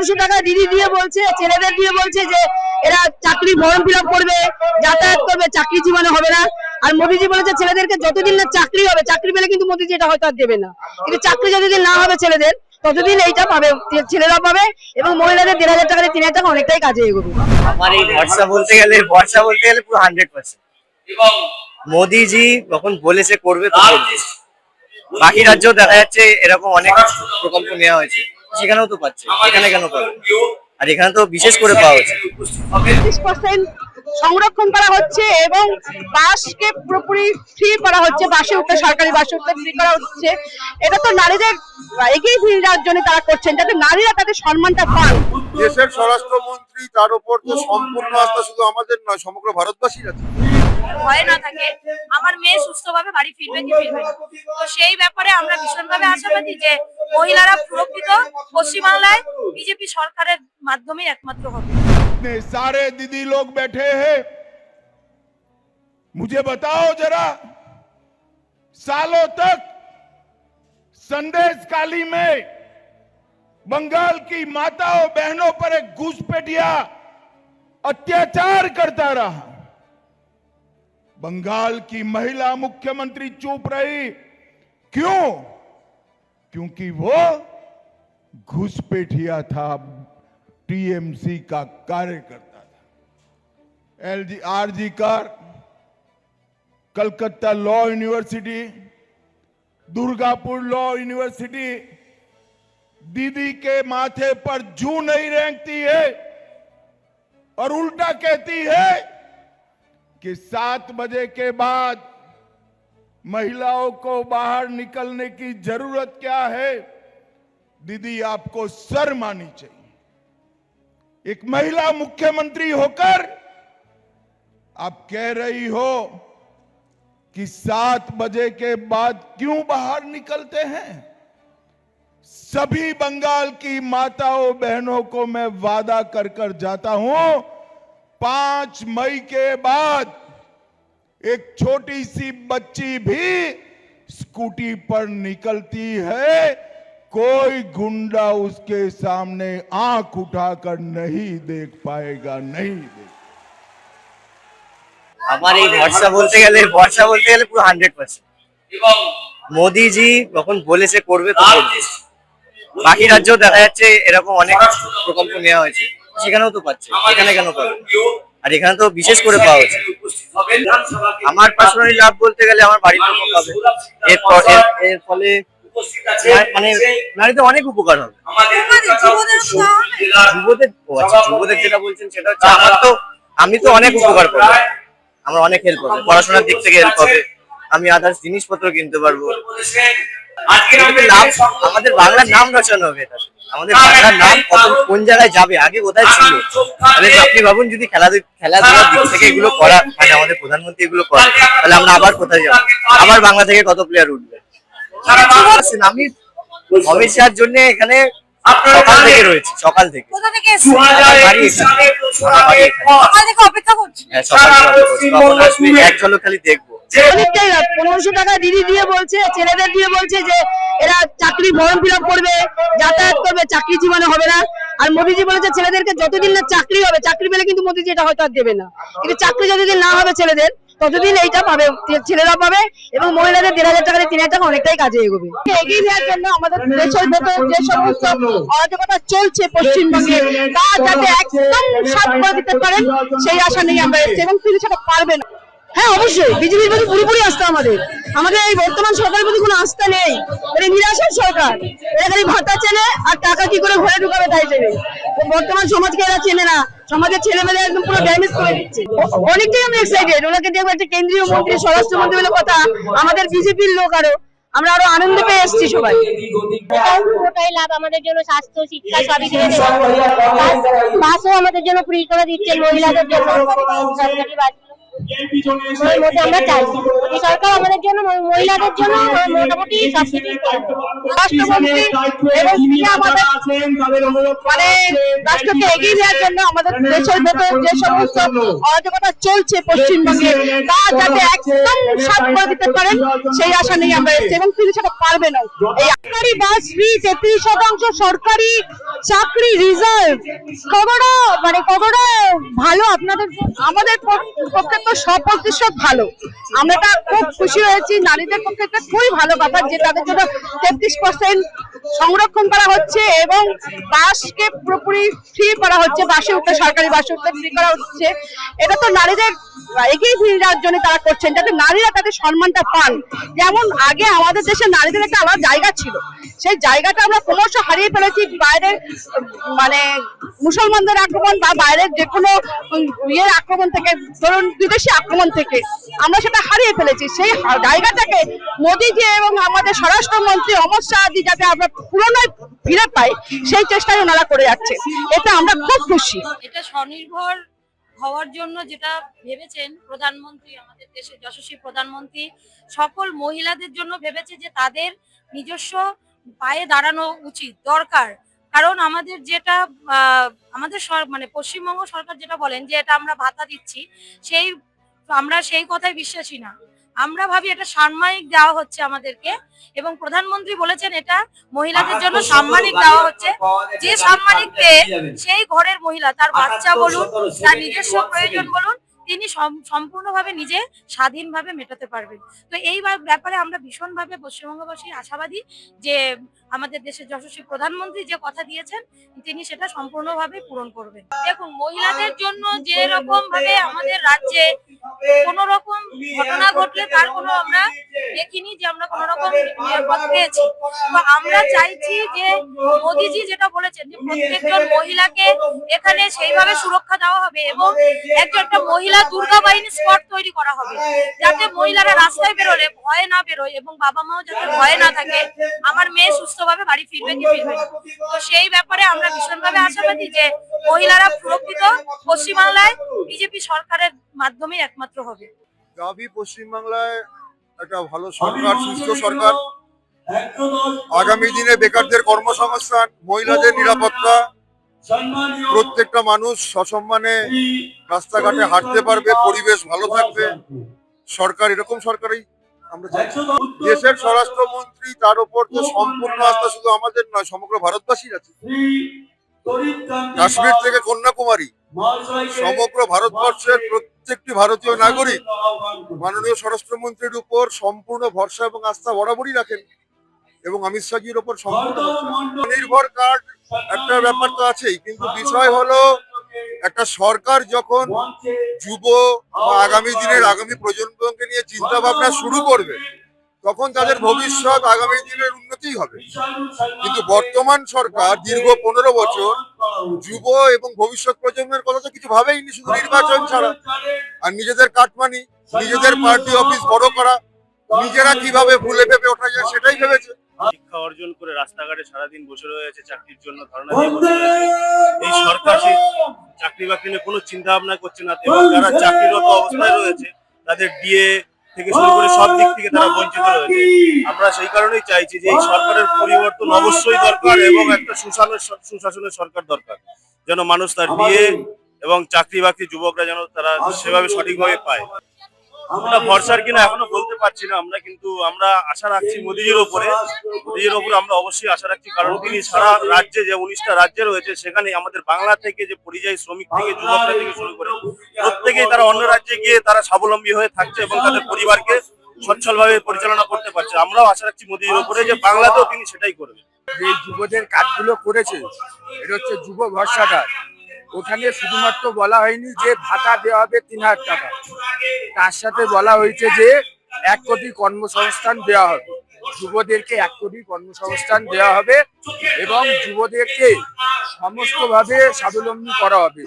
1500 টাকা দিদি দিয়ে বলছে, ছেলেদের দিয়ে বলছে যে এরা চাকরি ফর্ম ফিল আপ করবে, যাতায়াত করবে, চাকরি জীবনে হবে না। আর মোদিজি বলেছে ছেলেদেরকে যতদিন না চাকরি হবে, চাকরি পেলে কিন্তু মোদিজি এটা হয়তো আর দেবে না, কিন্তু চাকরি যতদিন না হবে ছেলেদের ততদিন এইটা পাবে, ছেলেরা পাবে এবং মহিলাদের 1500 টাকা 3000 টাকা অনেকটাই কাজে এগোবে। আমার এই ভরসা বলতে গেলে পুরো 100%। এবং মোদিজি যখন বলেছে করবে তো করবে। বাকি রাজ্যেও দেখা যাচ্ছে এরকম অনেক প্রকল্প নেওয়া হয়েছে, সেখানেও তো পাচ্ছে, এখানে কেন পাবে? আর এখানে তো বিশেষ করে পাওয়া হচ্ছে। 30% সংরক্ষণ করা হচ্ছে এবং বাসকে পুরোপুরি ফ্রি করা হচ্ছে, বাসে উঠতে, সরকারি বাসে উঠতে ফ্রি করা হচ্ছে। এটা তো নারীদের এগিয়ে ফিরার জন্য তারা করছেন, যাতে নারীরা তাদের সম্মানটা পান। দেশের স্বরাষ্ট্রমন্ত্রী, তার উপর তো সম্পূর্ণ আস্থা শুধু আমাদের নয়, সমগ্র ভারতবাসীর আছে। ভয় না থাকে আমার মেয়ে সুস্থভাবে বাড়ি ফিরবে কি ফিরবে না, তো সেই ব্যাপারে আমরা ভীষণভাবে আশাবাদী যে মহিলারা সুরক্ষিত পশ্চিমবাংলায় বিজেপি সরকারের মাধ্যমেই একমাত্র হবে। इतने सारे दीदी लोग बैठे हैं, मुझे बताओ जरा, सालों तक संदेश काली में बंगाल की माताओं बहनों पर एक घुसपैठिया अत्याचार करता रहा। बंगाल की महिला मुख्यमंत्री चुप रही, क्यों? क्योंकि वो घुसपैठिया था, टीएमसी का कार्यकर्ता था। आरजी कर, Calcutta law university, Durgapur law university दीदी के माथे पर जू नहीं रेंगती है और उल्टा कहती है कि 7 बजे के बाद महिलाओं को बाहर निकलने की जरूरत क्या है? दीदी आपको शर्म आनी चाहिए। एक महिला मुख्यमंत्री होकर आप कह रही हो कि 7 बजे के बाद क्यों बाहर निकलते हैं? सभी बंगाल की माताओं बहनों को मैं वादा कर कर जाता हूं, 5 मई के बाद एक छोटी सी बच्ची भी स्कूटी पर निकलती है, कोई गुंडा उसके सामने आंख उठाकर नहीं देख पाएगा, नहीं देख। আমার এই ভরসা বলতে গেলে পুরো 100%। এবং মোদিজি যখন বলেছে করবে তো করবে। বাকি রাজ্যেও দেখা যাচ্ছে এরকম অনেক প্রকল্প নেওয়া হয়েছে, সেখানেও তো পাচ্ছে, এখানে কেন পাবে? আর এখানে তো বিশেষ করে পাওয়া হচ্ছে। আমার পার্সোনালি লাভ বলতে গেলে আমার বাড়ির লোক পাবে, এর ফলে মানে নারীদের অনেক উপকার হবে। যুবদের যেটা বলছেন সেটা হচ্ছে আমি তো অনেক উপকার পাবো, আমার অনেক হেল্প হবে, পড়াশোনার দিক থেকে হেল্প হবে, আমি আদার্স জিনিসপত্র কিনতে পারবো। আমাদের বাংলার নাম রচনা হবে, আমাদের বাংলার নাম কোন জায়গায় যাবে, আগে কোথায় ছিল। তাহলে আপনি ভাবুন যদি খেলাধুলার দিক থেকে এগুলো করা, মানে আমাদের প্রধানমন্ত্রী এগুলো করে, তাহলে আমরা আবার কোথায় যাবো? আবার বাংলা থেকে কত প্লেয়ার উঠবে? আমি ভবিষ্যৎ জন্য এখানে সকাল থেকে রয়েছে, সকাল থেকে অপেক্ষা করছি। এক ঝলক খালি দেখবো। অনেকটাই 1500 টাকা দিদি দিয়ে বলছে, ছেলেদের দিয়ে বলছে যে এরা চাকরি ফর্ম ফিল আপ করবে, যাতায়াত করবে, চাকরি জীবনে হবে না। আর মোদিজি বলেছে ছেলেদেরকে যতদিন না চাকরি হবে, চাকরি পেলে কিন্তু মোদিজি এটা হয়তো আর দেবে না, কিন্তু চাকরি যতদিন না হবে ছেলেদের ততদিন এইটা পাবে, ছেলেরা পাবে এবং মহিলাদের 1500 টাকা 3000 টাকা অনেকটাই কাজে এগোবে। এগিয়ে যাওয়ার জন্য আমাদের দেশের ভেতর যে সমস্ত অরাজকতা চলছে পশ্চিমবঙ্গে, তা যাতে একদম সাফ করে দিতে পারেন সেই আশা নেই আমরা এসেছি এবং তিনি সেটা পারবেন। হ্যাঁ অবশ্যই বিজেপির প্রতি পুরোপুরি আস্থা আমাদের এই বর্তমান সরকারের প্রতি কোনো আস্থা নেই। এটা নিরাশার সরকার, এরা খালি ভাতা চেনে আর টাকা কি করে ঘরে ঢুকাবে তাই চেনে। বর্তমান সমাজকে এরা চেনে না, সমাজের ছেলেমেয়ে একদম পুরো ড্যামেজ করে দিচ্ছে। অনেকটাই আমি এক্সাইটেড, ওনাকে দেখবো একটা কেন্দ্রীয় মন্ত্রী, স্বরাষ্ট্রমন্ত্রী বলে কথা, আমাদের বিজেপির লোক আমরা আরো আনন্দ পেয়ে এসেছি সবাই। পুরোটাই লাভ আমাদের জন্য, স্বাস্থ্য, শিক্ষা সবই দিয়ে বাসও আমাদের জন্য ফ্রি করে দিচ্ছেন মহিলাদের জন্য, সরকারি বাস। মোদী আমরা চাই মোদী সরকার আমাদের জন্য মহিলাদের জন্য মোটামুটি সাবসিডি রাষ্ট্রমন্ত্রী এবং তিনি আমাদের মানে রাষ্ট্রকে এগিয়ে নেওয়ার জন্য আমাদের দেশের ভেতর যে সমস্ত অরাজকতা চলছে পশ্চিমবঙ্গে তা যাতে একদম সাফ করে দিতে পারেন সেই আশা নিয়ে আমরা এসেছি এবং তিনি সেটা পারবেন। এই সরকারি বাস ফ্রি 33% সরকারি চাকরি রিজার্ভ খবরও মানে খবরও ভালো আপনাদের আমাদের পক্ষে তো 100% ভালো। আমরা এটা খুব খুশি হয়েছি, নারীদের পক্ষে এটা খুবই ভালো কথা যে তাদের জন্য 33% সংরক্ষণ করা হচ্ছে এবং বাসকে পুরোপুরি ফ্রি করা হচ্ছে, বাসে উঠতে সরকারি বাসে উঠতে ফ্রি করা হচ্ছে। এটা তো নারীদের এগিয়ে ফিরার জন্য তারা করছেন যাতে নারীরা তাদের সম্মানটা পান। যেমন আগে আমাদের দেশে নারীদের একটা আলাদা জায়গা ছিল, সেই জায়গাটা আমরা ক্রমশ হারিয়ে ফেলেছি বাইরের মানে মুসলমানদের আক্রমণ বা বাইরের যে কোনো ইয়ের আক্রমণ থেকে, ধরুন বিদেশি আক্রমণ থেকে আমরা সেটা হারিয়ে ফেলেছি। সেই জায়গাটাকে মোদীজি এবং আমাদের স্বরাষ্ট্রমন্ত্রী অমিত শাহজি যাতে আমরা পুনরায় ফিরে পাই সেই চেষ্টাই ওনারা করে যাচ্ছে, এতে আমরা খুব খুশি। এটা স্বনির্ভর হওয়ার জন্য যেটা ভেবেছেন প্রধানমন্ত্রী, আমাদের দেশের যশস্বী প্রধানমন্ত্রী সকল মহিলাদের জন্য ভেবেছে যে তাদের নিজস্ব পায়ে দাঁড়ানো উচিত দরকার। কারণ আমাদের যেটা আমাদের মানে পশ্চিমবঙ্গ সরকার যেটা বলেন যে এটা আমরা ভাতা দিচ্ছি, আমরা সেই কথায় বিশ্বাসী না। আমরা ভাবি এটা সাম্মানিক দেওয়া হচ্ছে আমাদেরকে, এবং প্রধানমন্ত্রী বলেছেন এটা মহিলাদের জন্য সাম্মানিক দেওয়া হচ্ছে। যে সাম্মানিক পেয়ে সেই ঘরের মহিলা তার বাচ্চা বলুন, তার নিজস্ব প্রয়োজন বলুন, তিনি সম্পূর্ণভাবে নিজে স্বাধীনভাবে মেটাতে পারবেন। তো এই ব্যাপারে আমরা ভীষণভাবে পশ্চিমবঙ্গবাসী আশাবাদী যে আমাদের দেশের যশস্বী প্রধানমন্ত্রী যে কথা দিয়েছেন তিনি সেটা সম্পূর্ণভাবে পূরণ করবেন। দেখুন, মহিলাদের জন্য যে রকম ভাবে আমাদের রাজ্যে কোন রকম ঘটনা ঘটলে তার কোনো আমরা দেখিনি যে আমরা কোন রকম নিরাপদ পেয়েছি। তো আমরা চাইছি যে মোদীজি যেটা বলেছেন যে প্রত্যেকজন মহিলাকে এখানে সেইভাবে সুরক্ষা দেওয়া হবে এবং একটা মহিলা দুর্গা বাহিনী স্কোয়াড তৈরি করা হবে, যাতে মহিলারা রাস্তায় বেরোলে ভয়ে না বেরোয় এবং বাবা মাও যাতে ভয়ে না থাকে আমার মেয়ে সুস্থভাবে বাড়ি ফিরবে কি ফিরবে না। তো সেই ব্যাপারে আমরা ভীষণভাবে আশাবাদী যে মহিলারা সুরক্ষিত পশ্চিমবাংলায় বিজেপি সরকারের মাধ্যমে একমাত্র হবে। দাবি পশ্চিমবাংলায় একটা ভালো সরকার, সুস্থ সরকার, আগামী দিনে বেকারদের কর্মসংস্থান, মহিলাদের নিরাপত্তা, প্রত্যেকটা মানুষ সসম্মানে রাস্তাঘাটে হাঁটতে পারবে, পরিবেশ ভালো থাকবে। সরকার এরকম সরকারই আমরা চাই। দেশের স্বরাষ্ট্রমন্ত্রী তার উপর তো সম্পূর্ণ আস্থা শুধু আমাদের নয় সমগ্র ভারতবাসীর আছে। কাশ্মীর থেকে কন্যাকুমারী সমগ্র ভারতবর্ষের প্রত্যেকটি ভারতীয় নাগরিক মাননীয় স্বরাষ্ট্রমন্ত্রীর উপর সম্পূর্ণ ভরসা এবং আস্থা বরাবরই রাখেন এবং অমিত শাহজির উপর সম্পূর্ণ নির্ভর কার্ড একটা ব্যাপার তো আছেই, কিন্তু বিষয় হলো একটা সরকার যখন যুব বা আগামী দিনের আগামী প্রজন্মকে নিয়ে চিন্তা ভাবনা শুরু করবে তখন তাদের ভবিষ্যৎ আগামী দিনের উন্নতি হবে। কিন্তু বর্তমান সরকার দীর্ঘ 15 বছর যুব এবং ভবিষ্যৎ প্রজন্মের কথা তো কিছু ভাবেইনি, শুধু নির্বাচন ছাড়া আর নিজেদের কাটমানি, নিজেদের পার্টি অফিস বড় করা, নিজেরা কিভাবে ভুলে ভেবে ওঠা যায় সেটাই ভেবেছে। শিক্ষা অর্জন করে রাস্তাঘাটে সারাদিন বসে রয়েছে, চাকরির জন্য ধর্ণা দিয়ে বসে রয়েছে। এই সরকার সেই চাকরি বাকরি নিয়ে কোনো চিন্তা ভাবনা করছে না এবং যারা চাকরিরত অবস্থায় রয়েছে তাদের ডিএ থেকে শুরু করে সব দিক থেকে তারা বঞ্চিত রয়েছে। আমরা সেই কারণেই চাইছি যে এই সরকারের পরিবর্তন অবশ্যই দরকার এবং একটা সুশাসনের সরকার দরকার, যেন মানুষ তার ডিএ এবং চাকরি বাকরি যুবকরা যেন তারা সেভাবে সঠিকভাবে পায়। আমরা ভরসার কিনা এখনো বলতে পারছি না আমরা, কিন্তু আমরা আশা রাখছি মোদীজির উপরে আমরা অবশ্যই আশা রাখছি, কারণ তিনি সারা রাজ্যে যে 19টা রাজ্যে রয়েছে সেখানে আমাদের বাংলা থেকে যে পরিযায়ী শ্রমিক থেকে যুবকরা থেকে শুরু করে প্রত্যেকেই তারা অন্য রাজ্যে গিয়ে তারা স্বাবলম্বী হয়ে থাকছে এবং তাদের পরিবারকে সচ্ছলভাবে পরিচালনা করতে পারছে। আমরাও আশা রাখছি মোদীজির উপরে যে বাংলাতেও তিনি সেটাই করবেন। যে যুবদের কাজগুলো করেছে এটা হচ্ছে যুব ভরসাকার, ওখানে শুধুমাত্র বলা হয়নি যে ভাতা দেওয়া হবে 3000 টাকা, তার সাথে বলা হয়েছে যে 1 কোটি কর্মসংস্থান দেওয়া হবে, যুবদেরকে 1 কোটি কর্মসংস্থান দেওয়া হবে এবং যুবদেরকে সমস্তভাবে স্বাবলম্বী করা হবে।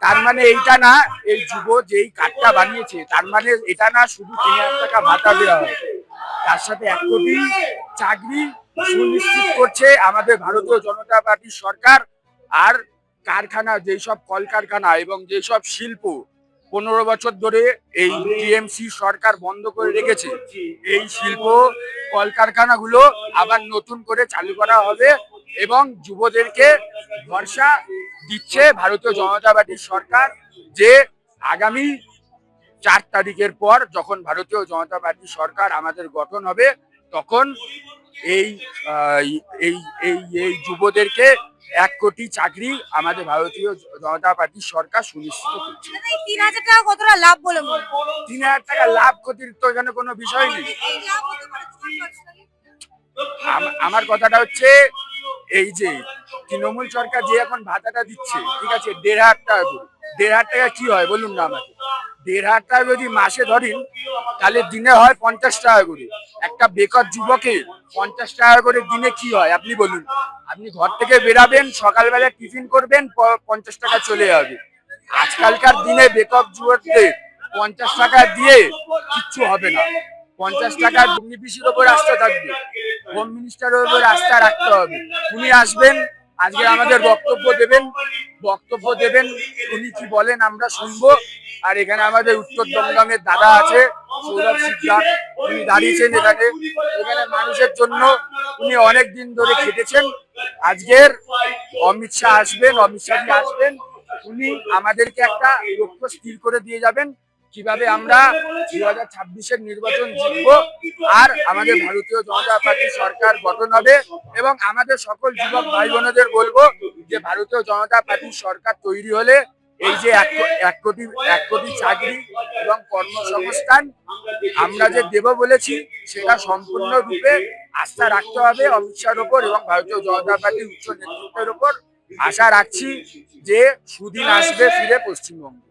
তার মানে এইটা না এই যুব যেই কার্ডটা বানিয়েছে তার মানে এটা না শুধু 3000 টাকা ভাতা দেওয়া হবে, তার সাথে 1 কোটি চাকরি সুনিশ্চিত করছে আমাদের ভারতীয় জনতা পার্টির সরকার। আর কারখানা, যেসব কলকারখানা এবং যেসব শিল্প 15 বছর ধরে এই টিএমসি সরকার বন্ধ করে রেখেছে, এই শিল্প কলকারখানাগুলো আবার নতুন করে চালু করা হবে এবং যুবদেরকে ভরসা দিচ্ছে ভারতীয় জনতা পার্টির সরকার যে আগামী 4 তারিখের পর যখন ভারতীয় জনতা পার্টি সরকার আমাদের গঠন হবে তখন এই এই এই এই যুবদেরকে 1 কোটি চাকরি আমাদের ভারতীয় জনতা পার্টির সরকার সুনিশ্চিত করছে। 3000 টাকা কতটা লাভ বলে মনে হয়? 3000 টাকা লাভ ক্ষতির তো এখানে কোনো বিষয় নেই। এই লাভ হতে পারে তোমার personally? আমার কথাটা হচ্ছে এই যে তৃণমূল সরকার যে এখন ভাতাটা দিচ্ছে, ঠিক আছে, 1500 টাকা করে, 1500 টাকা কি হয় বলুন না আমাকে? 1500 টাকা যদি মাসে ধরেন তাহলে দিনে হয় 50 টাকা করে। একটা বেকার যুবকের 50 টাকা করে দিনে কি হয় আপনি বলুন? আপনি ঘর থেকে বেরাবেন, সকালবেলা টিফিন করবেন, 50 টাকা চলে যাবে। আজকালকার দিনে বেকার যুবকদের 50 টাকা দিয়ে কিচ্ছু হবে না। 50 টাকার ডিপিসির ওপর আস্থা থাকবে, হোম মিনিস্টারের ওপর আস্থা রাখতে হবে। উনি আসবেন, আজকে আমাদের বক্তব্য দেবেন, উনি কি বলেন আমরা শুনবো। আর এখানে আমাদের উত্তর দমদমের দাদা আছে সৌরভ সিকদার, উনি দাঁড়িয়েছেন এখানে মানুষের জন্য, উনি অনেক দিন ধরে খেটেছেন। আজকের অমিত শাহ আসবেন, উনি আমাদেরকে একটা লক্ষ্য স্থির করে দিয়ে যাবেন কিভাবে আমরা 2026-এর নির্বাচন জিতবো আর আমাদের ভারতীয় জনতা পার্টি সরকার গঠন হবে। এবং আমাদের সকল যুবক ভাই বোনেদের বলবো যে ভারতীয় জনতা পার্টির সরকার তৈরি হলে এই যে 1 কোটি চাকরি এবং কর্মসংস্থান আমরা যে দেব বলেছি সেটা সম্পূর্ণরূপে আস্থা রাখতে হবে অমিত শাহর ওপর এবং ভারতীয় জনতা পার্টির উচ্চ নেতৃত্বের ওপর। আশা রাখছি যে সুদিন আসবে ফিরে পশ্চিমবঙ্গে।